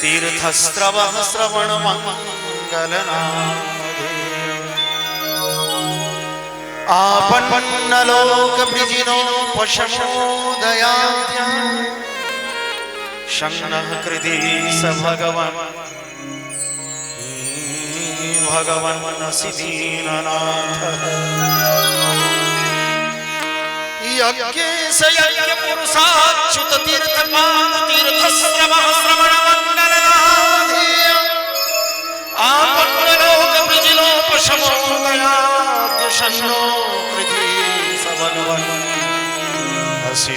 तीर्थस्रवः श्रवणमङ्गलनामधेयम् आपन्नलोकवृजिनोपशमोदयाद्या शङ्नः कृति स भगवन्नसि दीननाथः यज्ञेश यज्ञपुरुषाच्युत तीर्थपाद तीर्थस्रवः श्रवणमङ्गलनामधेयम् आपन्नलोकवृजिनोपशमोदयाद् शन्नो कृति स भगवन्नसि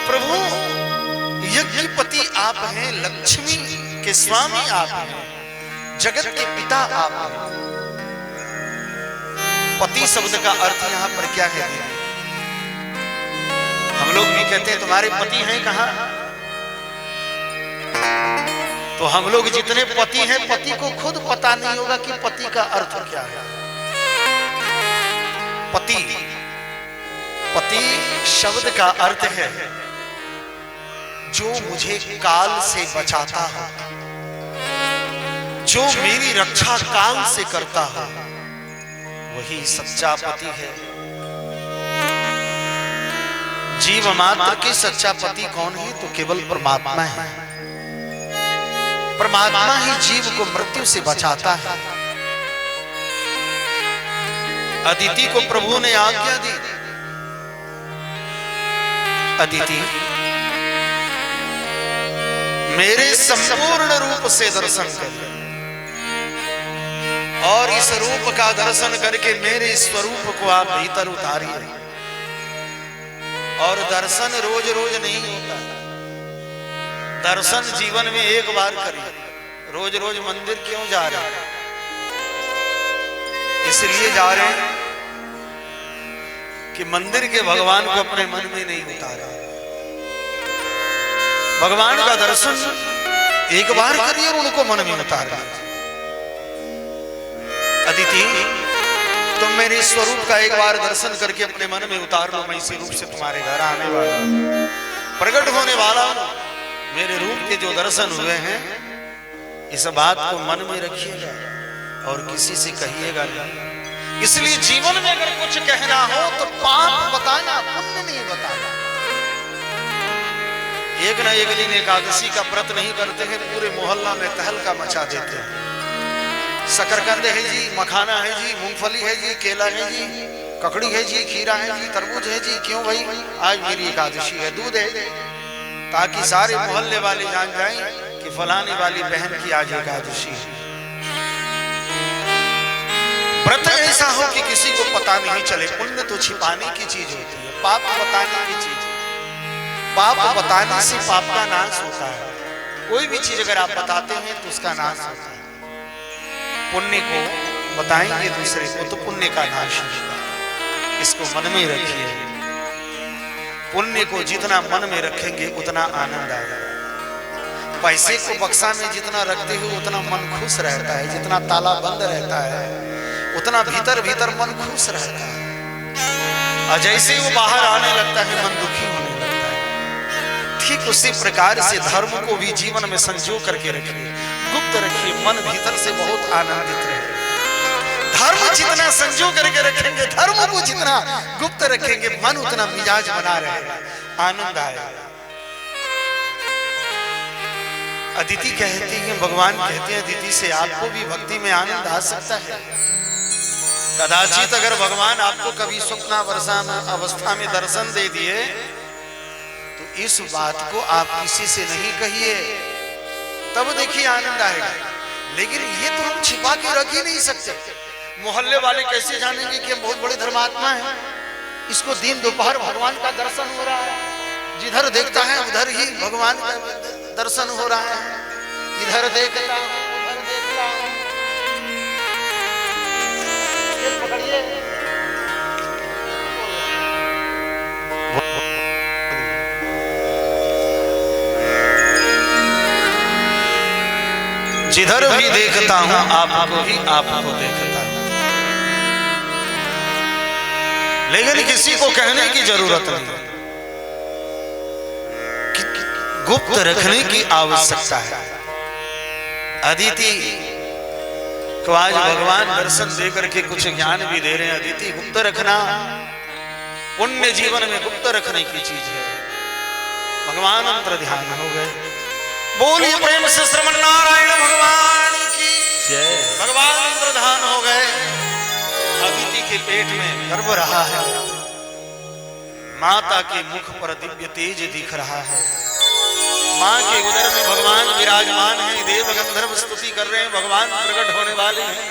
प्रभु यज्ञपति आप हैं, लक्ष्मी के स्वामी आप हैं, जगत के पिता आप हैं। पति शब्द का अर्थ यहाँ पर क्या है? हम लोग भी कहते हैं तुम्हारे पति हैं कहाँ? तो हम लोग जितने पति हैं, पति को खुद पता नहीं होगा कि पति का अर्थ क्या है। पति, पति शब्द का अर्थ है जो मुझे काल से बचाता हो, जो मेरी रक्षा काल से करता हो, वही सच्चा पति है। जीव मात्र के सच्चा पति कौन है? तो केवल परमात्मा है। परमात्मा ही जीव को मृत्यु से बचाता है। अदिति को प्रभु ने आज्ञा दी, अदिति मेरे संपूर्ण रूप से दर्शन कर, और इस रूप का दर्शन करके मेरे स्वरूप को आप भीतर उतारिए। और दर्शन रोज रोज नहीं होता, दर्शन जीवन में एक बार करिए। रोज रोज मंदिर क्यों जा रहे हैं? इसलिए जा रहे हैं कि मंदिर के भगवान को अपने मन में नहीं उतारा। भगवान का दर्शन एक बार करिए और उनको मन में उतारिए। अदिति तुम मेरे स्वरूप का एक बार दर्शन करके अपने मन में उतार लो। मैं इसी रूप से तुम्हारे घर आने वाला हूं, प्रकट होने वाला हूं। मेरे रूप के जो दर्शन हुए हैं, इस बात को मन में रखिएगा और किसी से कहिएगा नहीं। इसलिए जीवन में अगर कुछ कहना हो तो पाप बताना, पुण्य नहीं बताना। एक न एक दिन एकादशी का व्रत नहीं करते हैं, पूरे मोहल्ला में तहलका मचा देते हैं। शकरकंद है जी, मखाना है जी, मूंगफली है जी, केला है जी, ककड़ी है जी, खीरा है जी, तरबूज है जी। क्यों भाई? आज मेरी एकादशी है, दूध है, ताकि सारे मोहल्ले वाले जान जाएं कि फलाने वाली बहन की आज एकादशी है। व्रत ऐसा हो कि किसी को पता नहीं चले। पुण्य तो छिपाने की चीज होती है, पाप बताने की चीज। पाप बताने से पाप का नाश होता है। कोई भी चीज अगर आप बताते हैं तो उसका नाश होता है। पुण्य को बताएंगे दूसरे को तो पुण्य का नाश होगा। इसको मन में रखिए। पुण्य को जितना मन में रखेंगे उतना आनंद आएगा। पैसे को बक्सा में जितना रखते हो उतना मन खुश रहता है। जितना ताला बंद रहता है उतना भीतर भीतर मन खुश रहता है। और जैसे वो बाहर आने लगता है मन दुखी होने लगता है। ठीक उसी प्रकार से धर्म को भी जीवन में संजो करके रखिए, गुप्त रखिए। मन भीतर से बहुत आनंदित रहे। धर्म जितना संजो करके रखेंगे, धर्म को जितना गुप्त रखेंगे, मन उतना मिजाज बना रहेगा, आनंद आएगा। अदिति कहती है, भगवान कहते हैं अदिति से आपको भी भक्ति में आनंद आ सकता है। कदाचित अगर भगवान आपको कभी अवस्था में दर्शन दे दिए तो इस बात को आप किसी से नहीं कहिए, तब देखिए आनंद आएगा। लेकिन ये तो हम छिपा के रख ही नहीं सकते। मोहल्ले वाले कैसे जानेंगे कि हम बहुत बड़े धर्मात्मा हैं? इसको दिन दोपहर भगवान का दर्शन हो रहा है, जिधर देखता है उधर ही भगवान का दर्शन हो रहा है। इधर देखता हूं, उधर देखता हूं। पकड़िए, जिधर भी देखता हूं आपको ही आपको देखता हूं। लेकिन किसी को कहने की जरूरत नहीं। गुप्त रखने की आवश्यकता है। अदिति को आज भगवान दर्शन देकर के कुछ ज्ञान भी दे रहे हैं। अदिति, गुप्त रखना पुण्य जीवन में गुप्त रखने की चीज है। भगवान अंतर ध्यान हो गए। बोलिए प्रेम से श्रवण नारायण भगवान की जय। भगवान अंतर ध्यान हो गए। अदिति के पेट में गर्भ रहा है, माता के मुख पर दिव्य तेज दिख रहा है, मां के उदर में भगवान विराजमान हैं। देव गंधर्व स्तुति कर रहे हैं, भगवान प्रकट होने वाले हैं।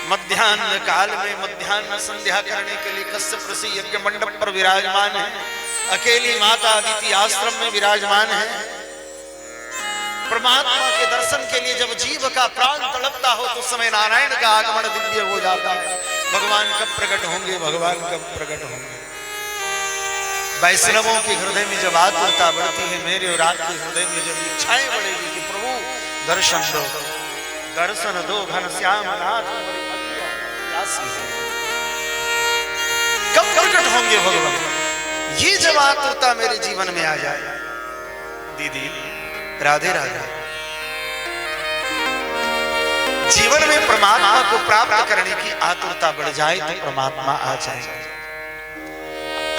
मध्याह्न काल में मध्याह्न संध्या करने के लिए कश्यप ऋषि यज्ञ मंडप पर विराजमान है। अकेली माता अदिति आश्रम में विराजमान है। परमात्मा के दर्शन के लिए जब जीव का प्राण तड़पता हो तो समय नारायण का आगमन दिव्य हो जाता है। भगवान कब प्रकट होंगे, भगवान कब प्रकट होंगे। वैष्णवों के हृदय में जब आतुरता बढ़ती है, मेरे और आपके हृदय में जब इच्छाएं बढ़ेगी कि प्रभु दर्शन दो, दर्शन दो घनश्याम नाथ, कब प्रकट होंगे भगवान। ये जब आतुरता मेरे जीवन में आ जाए, दीदी राधे राधे, जीवन में परमात्मा को प्राप्त करने की आतुरता बढ़ जाए तो परमात्मा आ जाए।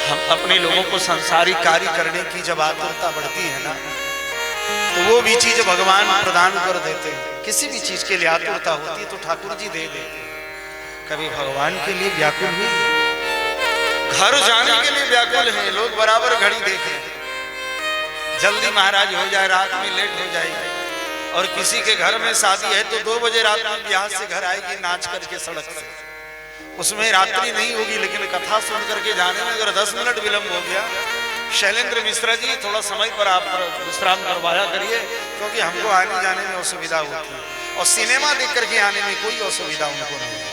हम अपने लोगों को संसारिक कार्य करने की जब आतुरता बढ़ती है ना, तो वो भी चीज भगवान प्रदान कर देते हैं। किसी भी चीज के लिए आतुरता होती है तो ठाकुर जी दे देते हैं। कभी भगवान के लिए व्याकुल हुए, घर जाने के लिए व्याकुल हैं लोग, बराबर घड़ी देख रहे हैं, जल्दी महाराज हो जाए, रात में लेट हो जाएगी। और किसी के घर में शादी है तो 2 बजे रात में बिहार से घर आएगी नाच करके सड़क से, उसमें रात्रि नहीं होगी, लेकिन कथा सुन करके जाने में अगर 10 मिनट विलंब हो गया, शैलेंद्र मिश्रा जी थोड़ा समय पर आप विश्राम करवाया करिए, क्योंकि हमको आने जाने में असुविधा होती है और सिनेमा देख करके आने में कोई असुविधा उनको नहीं है।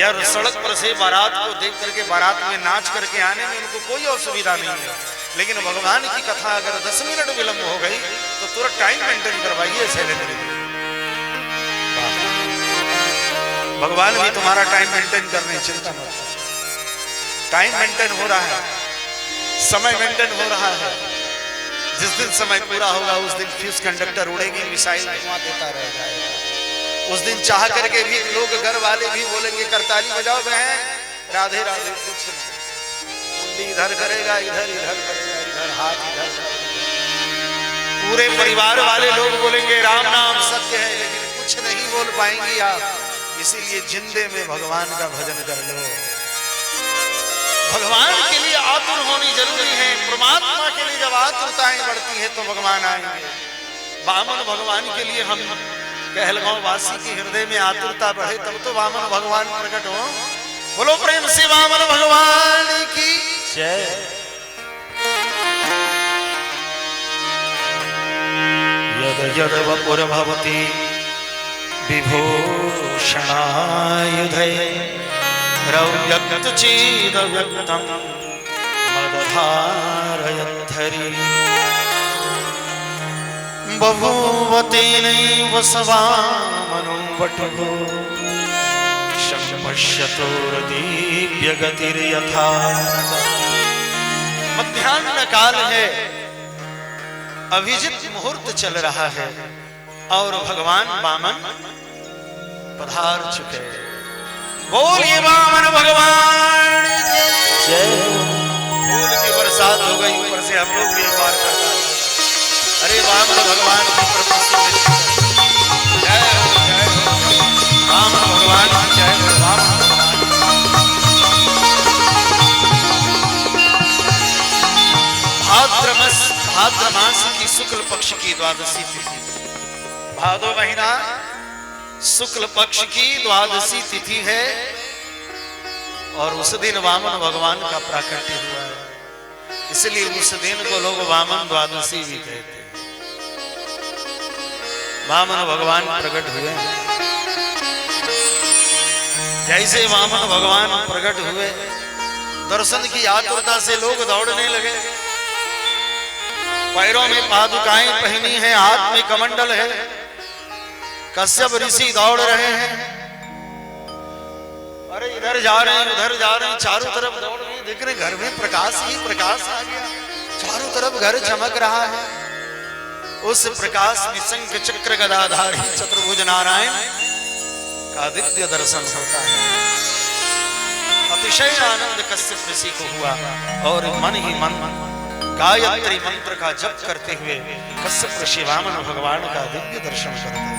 यार सड़क पर से बारात को देख करके बारात में नाच करके आने में उनको कोई असुविधा नहीं है। लेकिन भगवान की कथा अगर 10 मिनट विलंब हो गई तो तुरंत टाइम मेंटेन करवाइए शैलेंद्र जी। भगवान भी तुम्हारा टाइम मेंटेन करने, चिंता मत, टाइम मेंटेन हो रहा है, समय मेंटेन हो रहा है। जिस दिन समय पूरा होगा उस दिन फ्यूज कंडक्टर उड़ेगी, मिसाइल धुआं देता रह जाएगा। उस दिन चाह करके भी लोग, घर वाले भी बोलेंगे करताली बजाओ बहन, राधे राधे, कुछ नहीं, इधर करेगा, इधर इधर करेगा, इधर हाथ इधर। पूरे परिवार वाले लोग बोलेंगे राम नाम सत्य है, लेकिन कुछ नहीं बोल पाएंगी आप। इसीलिए जिंदे में भगवान का भजन कर लो। भगवान के लिए आतुर होनी जरूरी है। परमात्मा के लिए जब आतुरताएं बढ़ती है तो भगवान आएंगे। वामन भगवान के लिए हम कहलगांव वासी के हृदय में आतुरता बढ़े तब तो वामन भगवान प्रकट हो। बोलो प्रेम से वामन भगवान की जय। यद यद वपुर भवति विभूषणायुधे रव्यक्त चेद व्यक्तम मदधारयद्धरि बभूव तेनैव सवामनो वटुः शम्पश्यतोर्दीप्य गतिर्यथा। मध्याह्न काल है, अभिजित मुहूर्त चल रहा है और भगवान वामन पधार चुके। बोलिए वामन भगवान की जय। फूल की बरसात हो गई, ऊपर से हम लोग भी एक बार करता है। अरे वामन भगवान की प्रभु जय हो, जय हो, वामन भगवान की जय हो, वामन भगवान। भाद्र मास की शुक्ल पक्ष की द्वादशी तिथि, भादो महीना शुक्ल पक्ष की द्वादशी तिथि है और उस दिन वामन भगवान का प्राकट्य हुआ है। इसलिए उस दिन को लोग वामन द्वादशी भी कहते हैं। वामन भगवान प्रकट हुए। जैसे वामन भगवान प्रकट हुए, दर्शन की आतुरता से लोग दौड़ने लगे। पैरों में पादुकाएं पहनी हैं, हाथ में कमंडल है। कश्यप ऋषि दौड़ रहे हैं, अरे इधर जा रहे हैं, उधर जा रहे हैं, चारों तरफ दौड़ रहे हैं। देख रहे घर में प्रकाश ही प्रकाश आ गया। चारों तरफ घर चमक रहा है, उस प्रकाश में शंख चक्र गदाधारी चतुर्भुज नारायण का दिव्य दर्शन होता है। अतिशय आनंद कश्यप ऋषि को हुआ और मन ही मन गायत्री मंत्र का जप करते हुए कश्यप ऋषि वामन भगवान का दिव्य दर्शन करते हैं।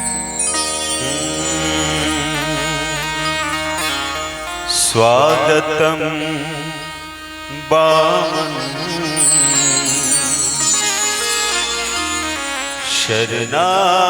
स्वागतम वामन शरणागतम